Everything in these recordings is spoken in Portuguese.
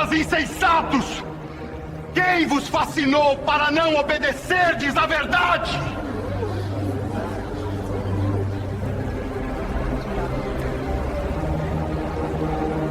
idólatras insensatos! Quem vos fascinou para não obedecerdes à verdade?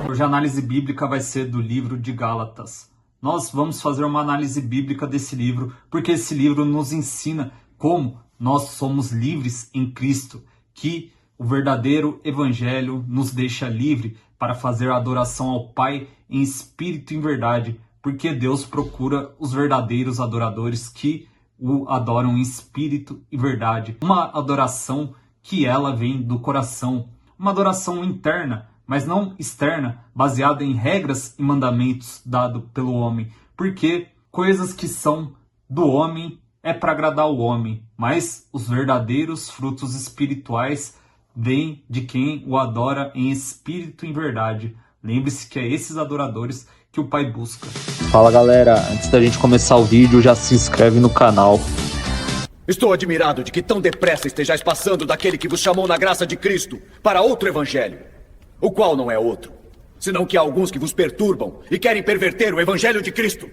Hoje a análise bíblica vai ser do livro de Gálatas. Nós vamos fazer uma análise bíblica desse livro, porque esse livro nos ensina como nós somos livres em Cristo, que o verdadeiro evangelho nos deixa livre para fazer a adoração ao Pai em espírito e em verdade, porque Deus procura os verdadeiros adoradores que o adoram em espírito e verdade. Uma adoração que ela vem do coração, uma adoração interna, mas não externa, baseada em regras e mandamentos dados pelo homem, porque coisas que são do homem é para agradar o homem, mas os verdadeiros frutos espirituais vêm de quem o adora em espírito e em verdade. Lembre-se que é esses adoradores que o Pai busca. Fala galera, antes da gente começar o vídeo, já se inscreve no canal. Estou admirado de que tão depressa estejais passando daquele que vos chamou na graça de Cristo para outro evangelho, o qual não é outro, senão que há alguns que vos perturbam e querem perverter o evangelho de Cristo.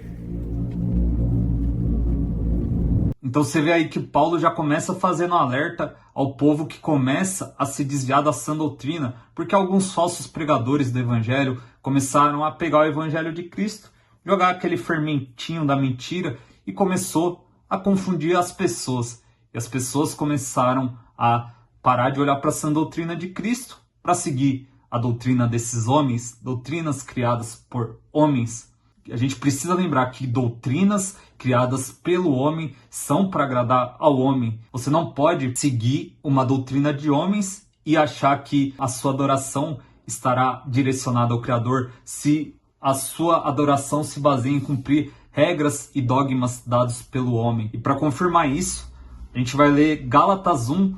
Então você vê aí que Paulo já começa fazendo alerta ao povo que começa a se desviar da sã doutrina, porque alguns falsos pregadores do evangelho começaram a pegar o evangelho de Cristo, jogar aquele fermentinho da mentira e começou a confundir as pessoas. E as pessoas começaram a parar de olhar para a sã doutrina de Cristo para seguir a doutrina desses homens, doutrinas criadas por homens. A gente precisa lembrar que doutrinas criadas pelo homem são para agradar ao homem. Você não pode seguir uma doutrina de homens e achar que a sua adoração estará direcionada ao Criador se a sua adoração se baseia em cumprir regras e dogmas dados pelo homem. E para confirmar isso, a gente vai ler Gálatas 1,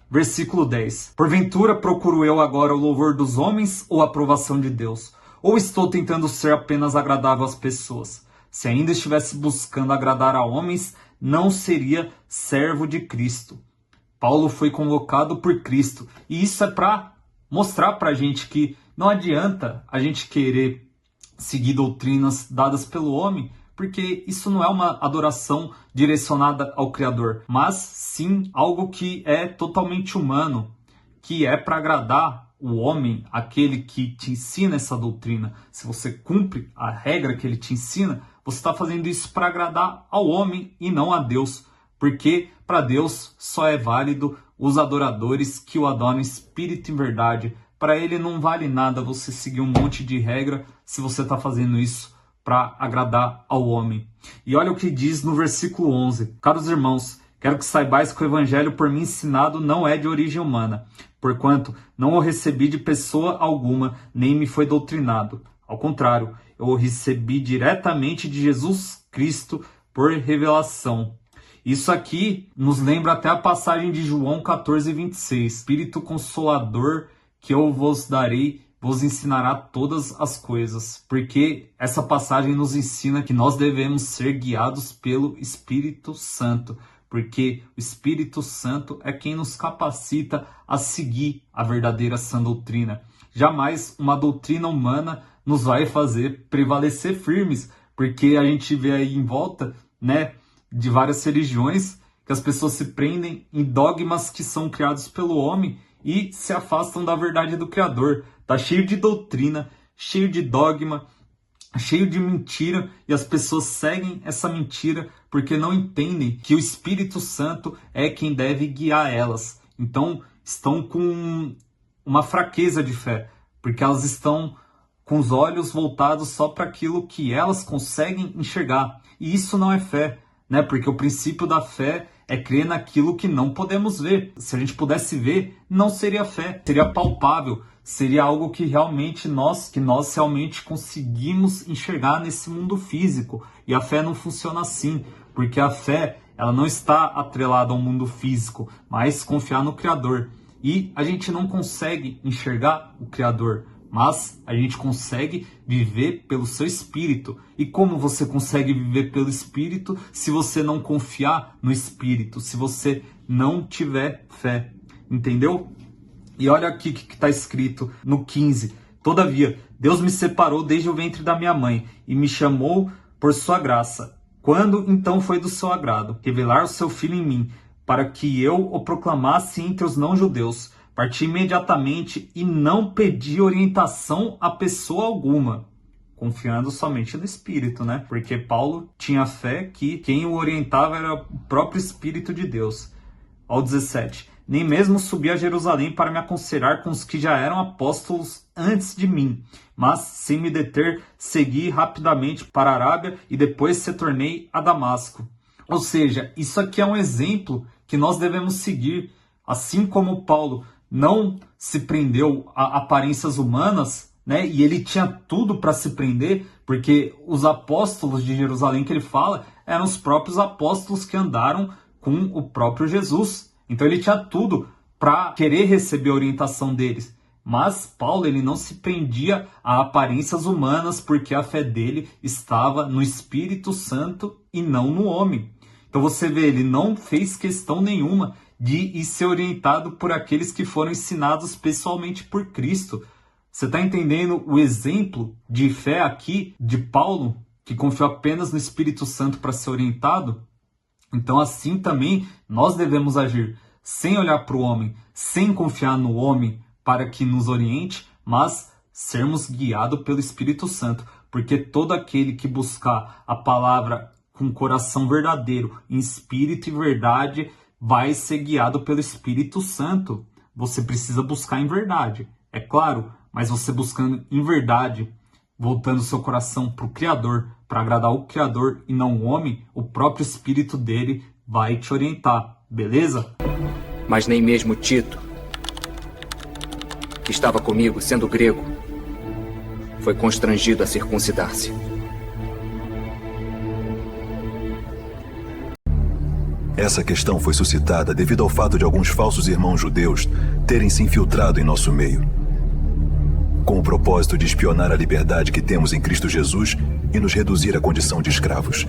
versículo 10. Porventura procuro eu agora o louvor dos homens ou a aprovação de Deus? Ou estou tentando ser apenas agradável às pessoas? Se ainda estivesse buscando agradar a homens, não seria servo de Cristo. Paulo foi convocado por Cristo. E isso é para mostrar para a gente que não adianta a gente querer seguir doutrinas dadas pelo homem, porque isso não é uma adoração direcionada ao Criador, mas sim algo que é totalmente humano, que é para agradar o homem, aquele que te ensina essa doutrina. Se você cumpre a regra que ele te ensina, você está fazendo isso para agradar ao homem e não a Deus, porque para Deus só é válido os adoradores que o adoram em espírito e em verdade. Para ele não vale nada você seguir um monte de regra se você está fazendo isso para agradar ao homem. E olha o que diz no versículo 11. Caros irmãos, quero que saibais que o evangelho por mim ensinado não é de origem humana, porquanto não o recebi de pessoa alguma, nem me foi doutrinado. Ao contrário, eu o recebi diretamente de Jesus Cristo por revelação. Isso aqui nos lembra até a passagem de João 14, 26. Espírito Consolador que eu vos darei, vos ensinará todas as coisas. Porque essa passagem nos ensina que nós devemos ser guiados pelo Espírito Santo. Porque o Espírito Santo é quem nos capacita a seguir a verdadeira sã doutrina. Jamais uma doutrina humana nos vai fazer prevalecer firmes, porque a gente vê aí em volta, né, de várias religiões que as pessoas se prendem em dogmas que são criados pelo homem e se afastam da verdade do Criador. Tá cheio de doutrina, cheio de dogma, cheio de mentira, e as pessoas seguem essa mentira porque não entendem que o Espírito Santo é quem deve guiar elas. Então estão com uma fraqueza de fé, porque elas estão com os olhos voltados só para aquilo que elas conseguem enxergar. E isso não é fé, né? Porque o princípio da fé é crer naquilo que não podemos ver. Se a gente pudesse ver, não seria fé, seria palpável, seria algo que nós realmente conseguimos enxergar nesse mundo físico. E a fé não funciona assim, porque a fé, ela não está atrelada ao mundo físico, mas confiar no Criador. E a gente não consegue enxergar o Criador, mas a gente consegue viver pelo seu Espírito. E como você consegue viver pelo Espírito se você não confiar no Espírito, se você não tiver fé? Entendeu? E olha aqui o que está escrito no 15. Todavia, Deus me separou desde o ventre da minha mãe e me chamou por sua graça. Quando então foi do seu agrado revelar o seu Filho em mim, para que eu o proclamasse entre os não-judeus, parti imediatamente e não pedi orientação a pessoa alguma, confiando somente no Espírito, né? Porque Paulo tinha fé que quem o orientava era o próprio Espírito de Deus. Ao 17. Nem mesmo subi a Jerusalém para me aconselhar com os que já eram apóstolos antes de mim, mas, sem me deter, segui rapidamente para a Arábia e depois retornei a Damasco. Ou seja, isso aqui é um exemplo que nós devemos seguir. Assim como Paulo não se prendeu a aparências humanas, né? E ele tinha tudo para se prender, porque os apóstolos de Jerusalém que ele fala eram os próprios apóstolos que andaram com o próprio Jesus. Então ele tinha tudo para querer receber a orientação deles. Mas Paulo, ele não se prendia a aparências humanas, porque a fé dele estava no Espírito Santo e não no homem. Então você vê, ele não fez questão nenhuma de ir ser orientado por aqueles que foram ensinados pessoalmente por Cristo. Você está entendendo o exemplo de fé aqui de Paulo, que confiou apenas no Espírito Santo para ser orientado? Então assim também nós devemos agir, sem olhar para o homem, sem confiar no homem para que nos oriente, mas sermos guiados pelo Espírito Santo. Porque todo aquele que buscar a palavra com coração verdadeiro, em espírito e verdade, vai ser guiado pelo Espírito Santo. Você precisa buscar em verdade, é claro, mas você buscando em verdade, voltando seu coração para o Criador, para agradar o Criador e não o homem, o próprio Espírito dele vai te orientar, beleza? Mas nem mesmo Tito, que estava comigo, sendo grego, foi constrangido a circuncidar-se. Essa questão foi suscitada devido ao fato de alguns falsos irmãos judeus terem se infiltrado em nosso meio, com o propósito de espionar a liberdade que temos em Cristo Jesus e nos reduzir à condição de escravos.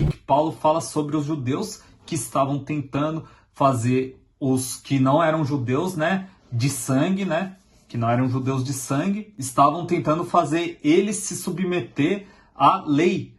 O que Paulo fala sobre os judeus que estavam tentando fazer os que não eram judeus, né, de sangue, né, que não eram judeus de sangue, estavam tentando fazer eles se submeter à lei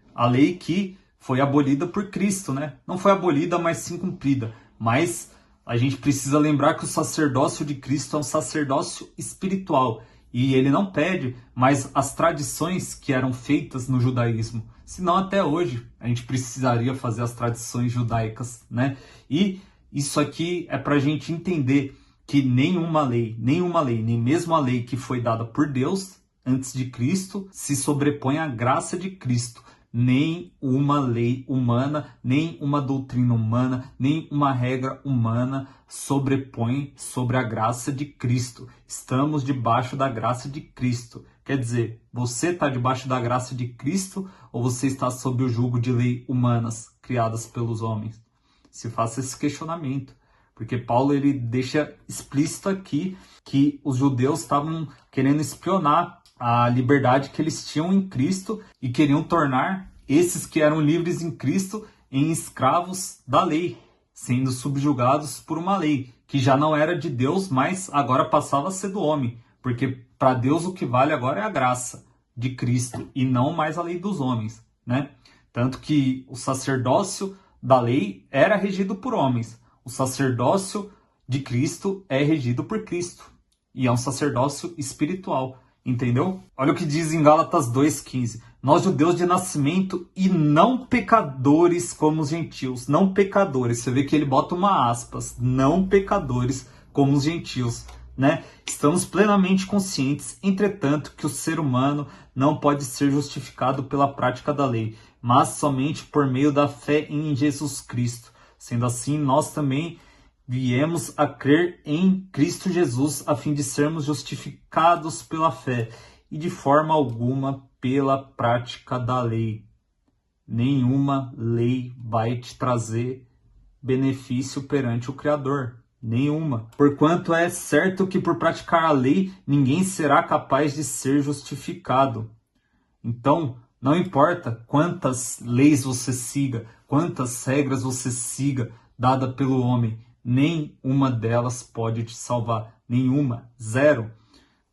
que foi abolida por Cristo, né? Não foi abolida, mas sim cumprida. Mas a gente precisa lembrar que o sacerdócio de Cristo é um sacerdócio espiritual. E ele não pede mais as tradições que eram feitas no judaísmo. Senão até hoje a gente precisaria fazer as tradições judaicas, né? E isso aqui é para a gente entender que nenhuma lei, nem mesmo a lei que foi dada por Deus antes de Cristo, se sobrepõe à graça de Cristo. Nem uma lei humana, nem uma doutrina humana, nem uma regra humana sobrepõe sobre a graça de Cristo. Estamos debaixo da graça de Cristo. Quer dizer, você está debaixo da graça de Cristo ou você está sob o jugo de leis humanas criadas pelos homens? Se faça esse questionamento. Porque Paulo ele deixa explícito aqui que os judeus estavam querendo espionar a liberdade que eles tinham em Cristo e queriam tornar esses que eram livres em Cristo em escravos da lei, sendo subjugados por uma lei que já não era de Deus, mas agora passava a ser do homem, porque para Deus o que vale agora é a graça de Cristo e não mais a lei dos homens, né? Tanto que o sacerdócio da lei era regido por homens, o sacerdócio de Cristo é regido por Cristo e é um sacerdócio espiritual. Entendeu? Olha o que diz em Gálatas 2,15. Nós judeus de nascimento e não pecadores como os gentios. Não pecadores. Você vê que ele bota uma aspas. Não pecadores como os gentios. Né? Estamos plenamente conscientes, entretanto, que o ser humano não pode ser justificado pela prática da lei, mas somente por meio da fé em Jesus Cristo. Sendo assim, nós também viemos a crer em Cristo Jesus a fim de sermos justificados pela fé e de forma alguma pela prática da lei. Nenhuma lei vai te trazer benefício perante o Criador. Nenhuma. Porquanto é certo que por praticar a lei ninguém será capaz de ser justificado. Então, não importa quantas leis você siga, quantas regras você siga dada pelo homem, nenhuma delas pode te salvar. Nenhuma. Zero.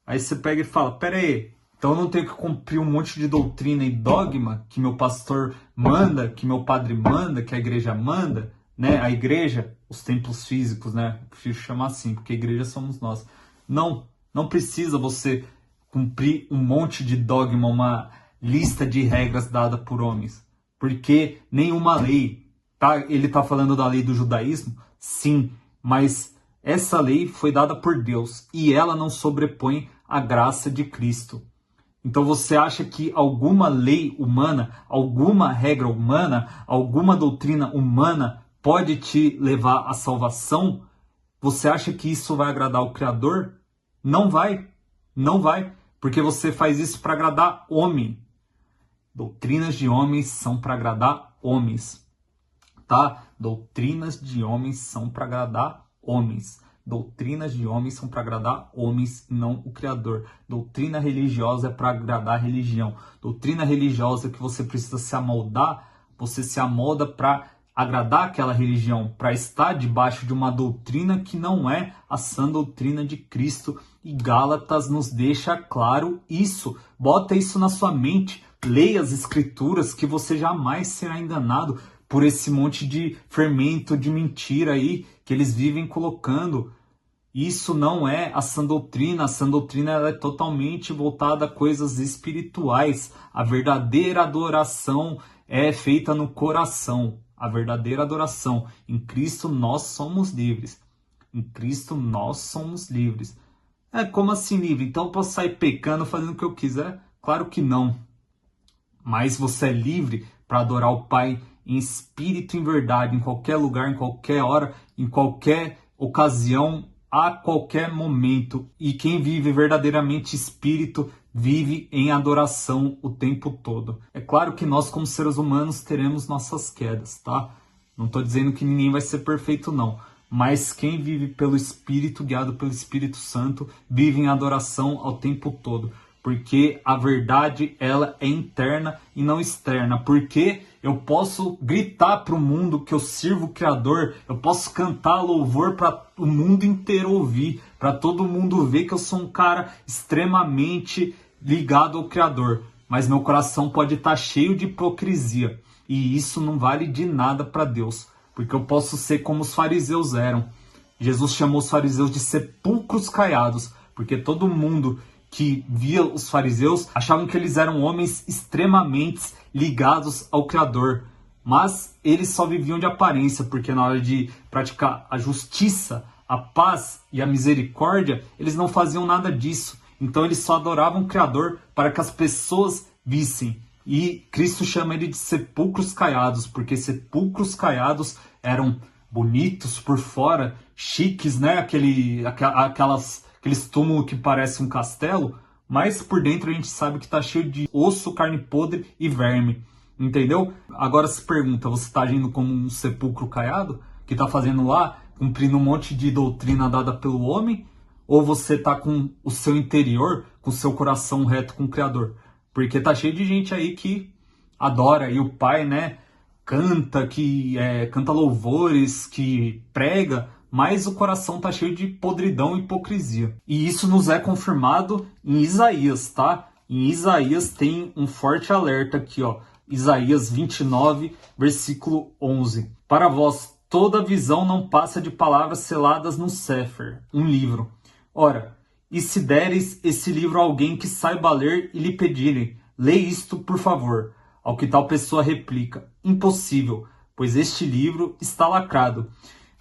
Aí você pega e fala, pera aí, então eu não tenho que cumprir um monte de doutrina e dogma que meu pastor manda, que meu padre manda, que a igreja manda, né? A igreja, os templos físicos, né? Eu prefiro chamar assim, porque a igreja somos nós. Não precisa você cumprir um monte de dogma, uma lista de regras dada por homens. Porque nenhuma lei, tá? Ele está falando da lei do judaísmo? Sim, mas essa lei foi dada por Deus e ela não sobrepõe a graça de Cristo. Então você acha que alguma lei humana, alguma regra humana, alguma doutrina humana pode te levar à salvação? Você acha que isso vai agradar o Criador? Não vai, não vai, porque você faz isso para agradar homem. Doutrinas de homens são para agradar homens, tá? Doutrinas de homens são para agradar homens. Doutrinas de homens são para agradar homens e não o Criador. Doutrina religiosa é para agradar a religião. Doutrina religiosa que você precisa se amoldar, você se amolda para agradar aquela religião, para estar debaixo de uma doutrina que não é a sã doutrina de Cristo. E Gálatas nos deixa claro isso. Bota isso na sua mente. Leia as escrituras que você jamais será enganado por esse monte de fermento de mentira aí que eles vivem colocando. Isso não é a sã doutrina. A sã doutrina ela é totalmente voltada a coisas espirituais. A verdadeira adoração é feita no coração. A verdadeira adoração. Em Cristo nós somos livres. Em Cristo nós somos livres. Como assim livre? Então eu posso sair pecando, fazendo o que eu quiser? Claro que não. Mas você é livre para adorar o Pai em espírito e em verdade, em qualquer lugar, em qualquer hora, em qualquer ocasião, a qualquer momento. E quem vive verdadeiramente espírito, vive em adoração o tempo todo. É claro que nós, como seres humanos, teremos nossas quedas, tá? Não estou dizendo que ninguém vai ser perfeito, não. Mas quem vive pelo Espírito, guiado pelo Espírito Santo, vive em adoração ao tempo todo. Porque a verdade, ela é interna e não externa. Porque eu posso gritar para o mundo que eu sirvo o Criador, eu posso cantar louvor para o mundo inteiro ouvir, para todo mundo ver que eu sou um cara extremamente ligado ao Criador. Mas meu coração pode estar cheio de hipocrisia. E isso não vale de nada para Deus. Porque eu posso ser como os fariseus eram. Jesus chamou os fariseus de sepulcros caiados. Porque todo mundo que via os fariseus achavam que eles eram homens extremamente ligados ao Criador. Mas eles só viviam de aparência. Porque na hora de praticar a justiça, a paz e a misericórdia, eles não faziam nada disso. Então eles só adoravam o Criador para que as pessoas vissem. E Cristo chama ele de sepulcros caiados, porque sepulcros caiados eram bonitos por fora, chiques, né? Aqueles túmulos que parecem um castelo, mas por dentro a gente sabe que está cheio de osso, carne podre e verme. Entendeu? Agora se pergunta, você está agindo como um sepulcro caiado? Que está fazendo lá, cumprindo um monte de doutrina dada pelo homem? Ou você está com o seu interior, com o seu coração reto com o Criador? Porque tá cheio de gente aí que adora, e o Pai, né, canta louvores, que prega, mas o coração tá cheio de podridão e hipocrisia. E isso nos é confirmado em Isaías, tá? Em Isaías tem um forte alerta aqui, ó. Isaías 29, versículo 11. Para vós, toda visão não passa de palavras seladas no Sefer, um livro. Ora, e se deres esse livro a alguém que saiba ler e lhe pedirem, lê isto, por favor. Ao que tal pessoa replica, impossível, pois este livro está lacrado.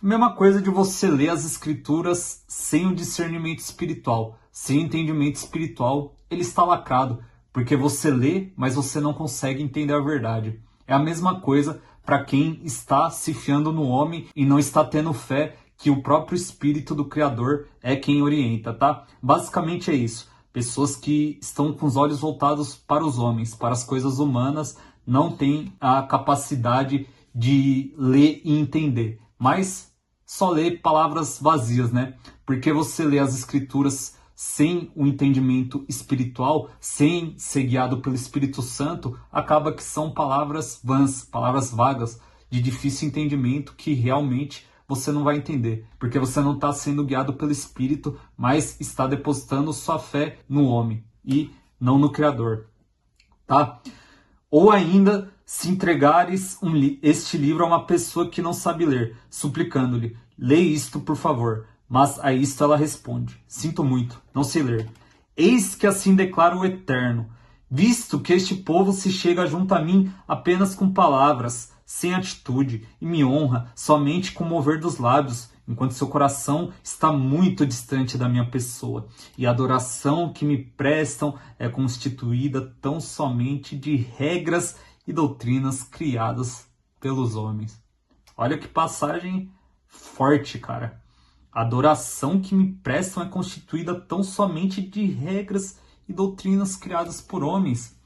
Mesma coisa de você ler as escrituras sem o discernimento espiritual, sem o entendimento espiritual, ele está lacrado, porque você lê, mas você não consegue entender a verdade. É a mesma coisa para quem está se fiando no homem e não está tendo fé que o próprio Espírito do Criador é quem orienta, tá? Basicamente é isso. Pessoas que estão com os olhos voltados para os homens, para as coisas humanas, não têm a capacidade de ler e entender. Mas só lê palavras vazias, né? Porque você lê as Escrituras sem o entendimento espiritual, sem ser guiado pelo Espírito Santo, acaba que são palavras vãs, palavras vagas, de difícil entendimento, que realmente você não vai entender, porque você não está sendo guiado pelo Espírito, mas está depositando sua fé no homem e não no Criador, tá? Ou ainda, se entregares este livro a uma pessoa que não sabe ler, suplicando-lhe, lê isto, por favor. Mas a isto ela responde, sinto muito, não sei ler. Eis que assim declara o Eterno, visto que este povo se chega junto a mim apenas com palavras, sem atitude, e me honra somente com o mover dos lábios, enquanto seu coração está muito distante da minha pessoa, e a adoração que me prestam é constituída tão somente de regras e doutrinas criadas pelos homens. Olha que passagem forte, cara. A adoração que me prestam é constituída tão somente de regras e doutrinas criadas por homens.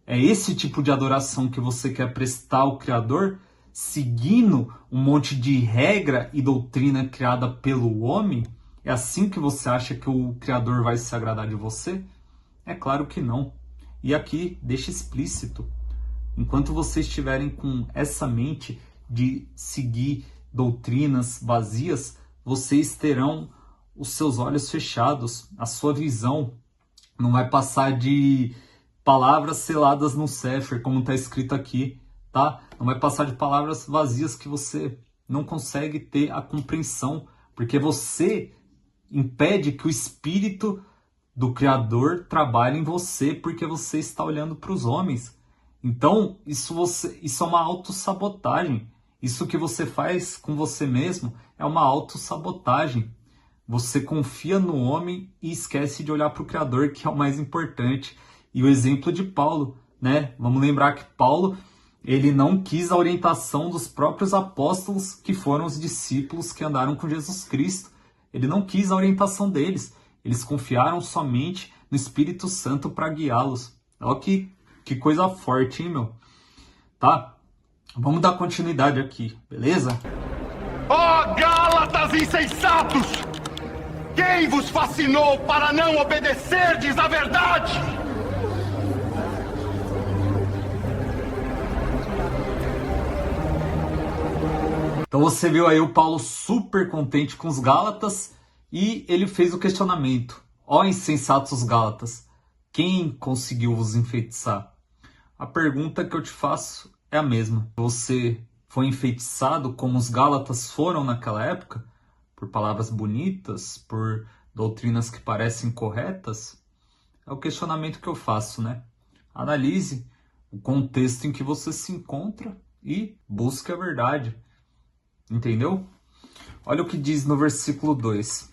É esse tipo de adoração que você quer prestar ao Criador, seguindo um monte de regra e doutrina criada pelo homem? É assim que você acha que o Criador vai se agradar de você? É claro que não. E aqui deixa explícito. Enquanto vocês estiverem com essa mente de seguir doutrinas vazias, vocês terão os seus olhos fechados, a sua visão não vai passar de palavras seladas no Sefer, como está escrito aqui, tá? Não vai passar de palavras vazias que você não consegue ter a compreensão, porque você impede que o Espírito do Criador trabalhe em você, porque você está olhando para os homens. Então, isso é uma autossabotagem. Isso que você faz com você mesmo é uma autossabotagem. Você confia no homem e esquece de olhar para o Criador, que é o mais importante. E o exemplo de Paulo, né? Vamos lembrar que Paulo, ele não quis a orientação dos próprios apóstolos, que foram os discípulos que andaram com Jesus Cristo. Ele não quis a orientação deles. Eles confiaram somente no Espírito Santo para guiá-los. Olha que coisa forte, hein, meu? Tá? Vamos dar continuidade aqui, beleza? Ó Gálatas insensatos! Quem vos fascinou para não obedecerdes à verdade? Então você viu aí o Paulo super contente com os Gálatas e ele fez o questionamento. Ó insensatos Gálatas, quem conseguiu vos enfeitiçar? A pergunta que eu te faço é a mesma. Você foi enfeitiçado como os Gálatas foram naquela época? Por palavras bonitas? Por doutrinas que parecem corretas? É o questionamento que eu faço, né? Analise o contexto em que você se encontra e busque a verdade. Entendeu? Olha o que diz no versículo 2.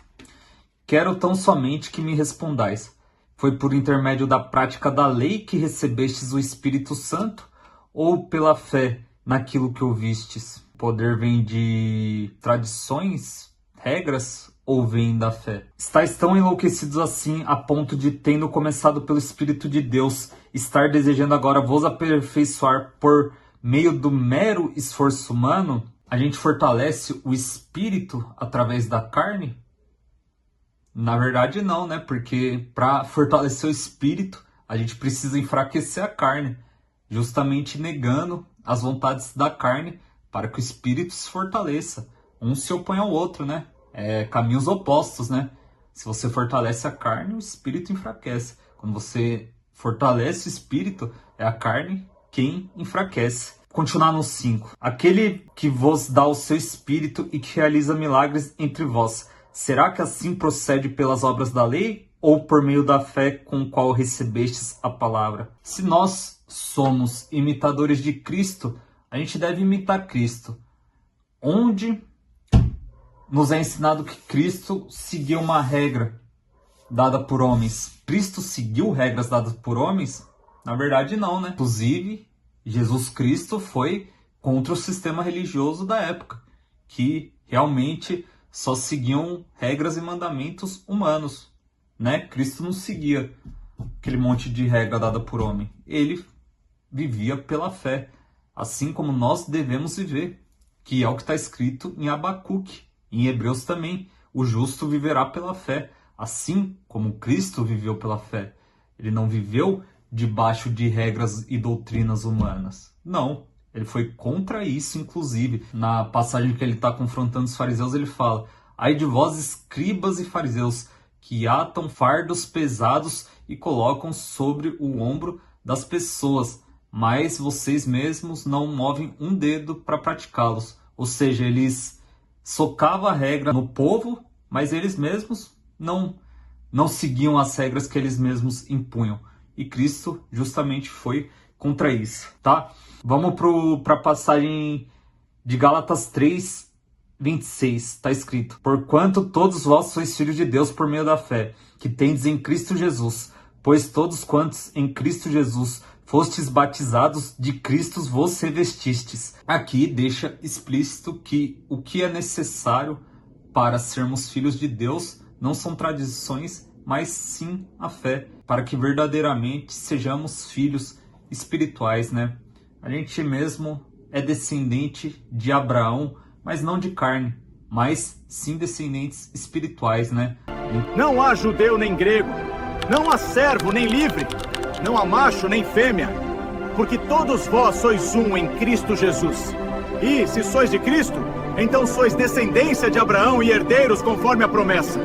Quero tão somente que me respondais. Foi por intermédio da prática da lei que recebestes o Espírito Santo? Ou pela fé naquilo que ouvistes? O poder vem de tradições, regras, ou vem da fé? Estais tão enlouquecidos assim, a ponto de, tendo começado pelo Espírito de Deus, estar desejando agora vos aperfeiçoar por meio do mero esforço humano? A gente fortalece o Espírito através da carne? Na verdade não, né? Porque para fortalecer o Espírito, a gente precisa enfraquecer a carne, justamente negando as vontades da carne para que o Espírito se fortaleça. Um se opõe ao outro, né? Caminhos opostos, né? Se você fortalece a carne, o Espírito enfraquece. Quando você fortalece o Espírito, é a carne quem enfraquece. Continuar no 5. Aquele que vos dá o seu Espírito e que realiza milagres entre vós, será que assim procede pelas obras da lei ou por meio da fé com o qual recebestes a palavra? Se nós somos imitadores de Cristo, a gente deve imitar Cristo. Onde nos é ensinado que Cristo seguiu uma regra dada por homens? Cristo seguiu regras dadas por homens? Na verdade não, né? Inclusive, Jesus Cristo foi contra o sistema religioso da época, que realmente só seguiam regras e mandamentos humanos, né? Cristo não seguia aquele monte de regra dada por homem. Ele vivia pela fé, assim como nós devemos viver, que é o que está escrito em Abacuque, em Hebreus também. O justo viverá pela fé, assim como Cristo viveu pela fé. Ele não viveu debaixo de regras e doutrinas humanas. Não, Ele foi contra isso, inclusive. Na passagem que ele está confrontando os fariseus, ele fala: ai de vós, escribas e fariseus, que atam fardos pesados e colocam sobre o ombro das pessoas, mas vocês mesmos não movem um dedo para praticá-los. Ou seja, eles socavam a regra no povo, mas eles mesmos não seguiam as regras que eles mesmos impunham. E Cristo justamente foi contra isso, tá? Vamos para a passagem de Gálatas 3, 26, está escrito: porquanto todos vós sois filhos de Deus por meio da fé, que tendes em Cristo Jesus, pois todos quantos em Cristo Jesus fostes batizados, de Cristo vos revestistes. Aqui deixa explícito que o que é necessário para sermos filhos de Deus não são tradições, mas sim a fé, para que verdadeiramente sejamos filhos espirituais, né? A gente mesmo é descendente de Abraão, mas não de carne, mas sim descendentes espirituais, né? Não há judeu nem grego, não há servo nem livre, não há macho nem fêmea, porque todos vós sois um em Cristo Jesus. E, se sois de Cristo, então sois descendência de Abraão e herdeiros conforme a promessa.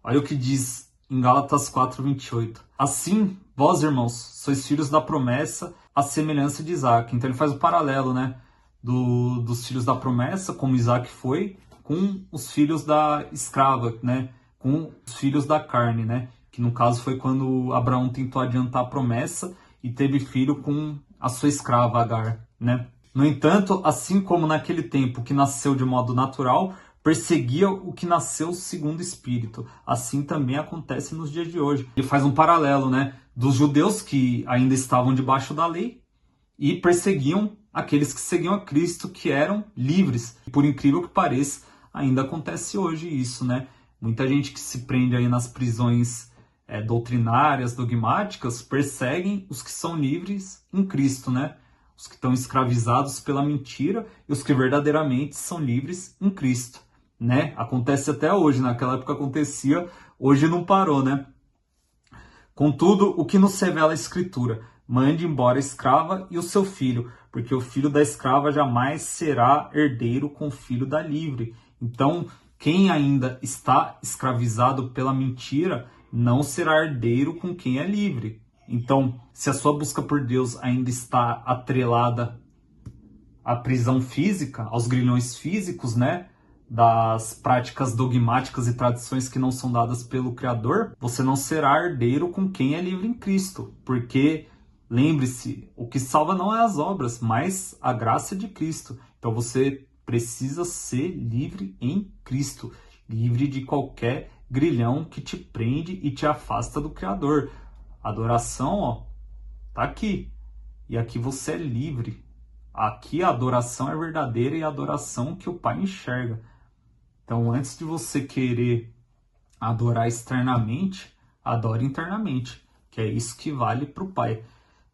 Olha o que diz em Gálatas 4:28. Assim, vós, irmãos, sois filhos da promessa, à semelhança de Isaac. Então ele faz o paralelo, né, dos filhos da promessa, como Isaac foi, com os filhos da escrava, né, com os filhos da carne, né, que no caso foi quando Abraão tentou adiantar a promessa e teve filho com a sua escrava Agar, né. No entanto, assim como naquele tempo que nasceu de modo natural, perseguia o que nasceu segundo o Espírito, assim também acontece nos dias de hoje. Ele faz um paralelo, né, dos judeus que ainda estavam debaixo da lei e perseguiam aqueles que seguiam a Cristo, que eram livres. Por incrível que pareça, ainda acontece hoje isso, né? Muita gente que se prende aí nas prisões doutrinárias, dogmáticas, perseguem os que são livres em Cristo, né? Os que estão escravizados pela mentira e os que verdadeiramente são livres em Cristo, né? Acontece até hoje, naquela época acontecia, hoje não parou, né? Contudo, o que nos revela a Escritura? Mande embora a escrava e o seu filho, porque o filho da escrava jamais será herdeiro com o filho da livre. Então, quem ainda está escravizado pela mentira não será herdeiro com quem é livre. Então, se a sua busca por Deus ainda está atrelada à prisão física, aos grilhões físicos, né, das práticas dogmáticas e tradições que não são dadas pelo Criador, você não será herdeiro com quem é livre em Cristo. Porque, lembre-se, o que salva não é as obras, mas a graça de Cristo. Então você precisa ser livre em Cristo, livre de qualquer grilhão que te prende e te afasta do Criador. A adoração, ó, tá aqui. E aqui você é livre. Aqui a adoração é verdadeira e a adoração que o Pai enxerga. Então, antes de você querer adorar externamente, adore internamente, que é isso que vale para o Pai.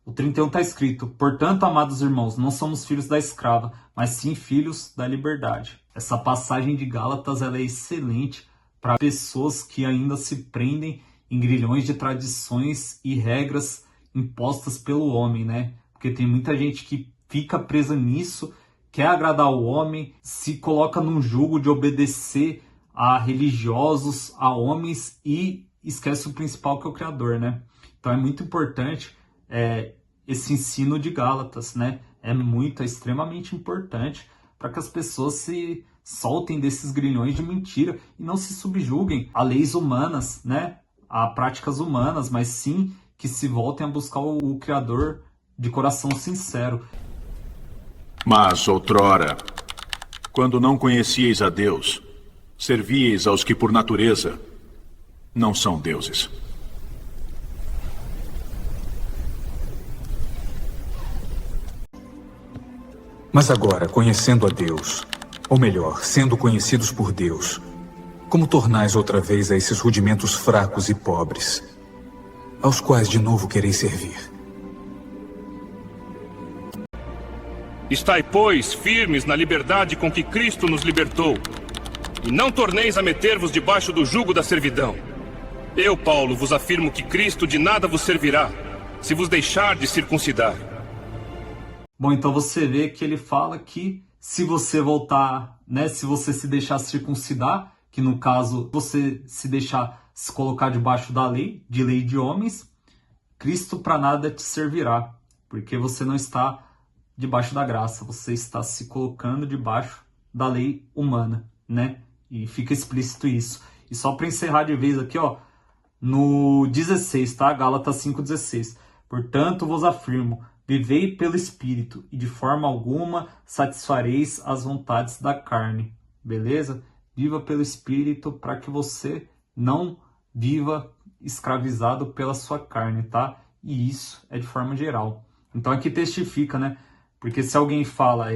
O 31 está escrito: portanto, amados irmãos, não somos filhos da escrava, mas sim filhos da liberdade. Essa passagem de Gálatas ela é excelente para pessoas que ainda se prendem em grilhões de tradições e regras impostas pelo homem, né? Porque tem muita gente que fica presa nisso, quer agradar o homem, se coloca num jugo de obedecer a religiosos, a homens e esquece o principal, que é o Criador, né? Então é muito importante esse ensino de Gálatas, né? É extremamente importante para que as pessoas se soltem desses grilhões de mentira e não se subjuguem a leis humanas, né? A práticas humanas, mas sim que se voltem a buscar o Criador de coração sincero. Mas outrora, quando não conhecieis a Deus, servíeis aos que por natureza não são deuses. Mas agora, conhecendo a Deus, ou melhor, sendo conhecidos por Deus, como tornais outra vez a esses rudimentos fracos e pobres, aos quais de novo quereis servir? Estai, pois, firmes na liberdade com que Cristo nos libertou, e não torneis a meter-vos debaixo do jugo da servidão. Eu, Paulo, vos afirmo que Cristo de nada vos servirá, se vos deixar de circuncidar. Bom, então você vê que ele fala que se você voltar, né, se você se deixar circuncidar, que no caso você se deixar se colocar debaixo da lei de homens, Cristo para nada te servirá, porque você não está debaixo da graça, você está se colocando debaixo da lei humana, né? E fica explícito isso. E só para encerrar de vez aqui, ó, no 16, tá? Gálatas 5,16. Portanto, vos afirmo, vivei pelo Espírito, e de forma alguma satisfareis as vontades da carne. Beleza? Viva pelo Espírito para que você não viva escravizado pela sua carne, tá? E isso é de forma geral. Então aqui testifica, né? Porque se alguém fala,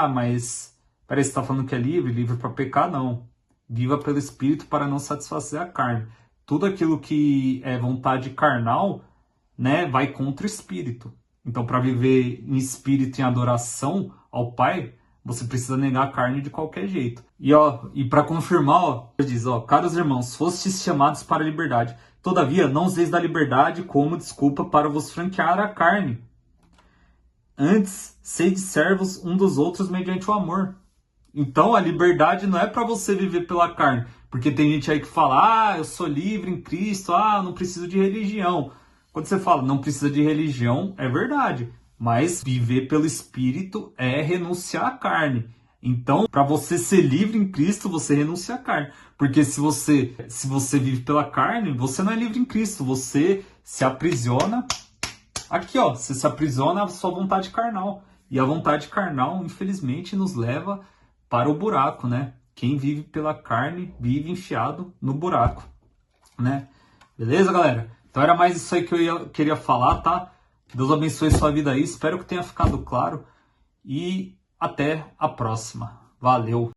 mas parece que está falando que é livre para pecar, não. Viva pelo Espírito para não satisfazer a carne. Tudo aquilo que é vontade carnal, né, vai contra o Espírito. Então, para viver em espírito, em adoração ao Pai, você precisa negar a carne de qualquer jeito. E para confirmar, diz, caros irmãos, fostes chamados para a liberdade. Todavia, não useis da liberdade como desculpa para vos franquear a carne. Antes, sede servos um dos outros mediante o amor. Então, a liberdade não é para você viver pela carne. Porque tem gente aí que fala, eu sou livre em Cristo, eu não preciso de religião. Quando você fala, não precisa de religião, é verdade. Mas viver pelo Espírito é renunciar à carne. Então, para você ser livre em Cristo, você renuncia à carne. Porque se você vive pela carne, você não é livre em Cristo. Você se aprisiona. Aqui, você se aprisiona à sua vontade carnal. E a vontade carnal, infelizmente, nos leva para o buraco, né? Quem vive pela carne, vive enfiado no buraco, né? Beleza, galera? Então era mais isso aí que eu queria falar, tá? Deus abençoe sua vida aí. Espero que tenha ficado claro. E até a próxima. Valeu!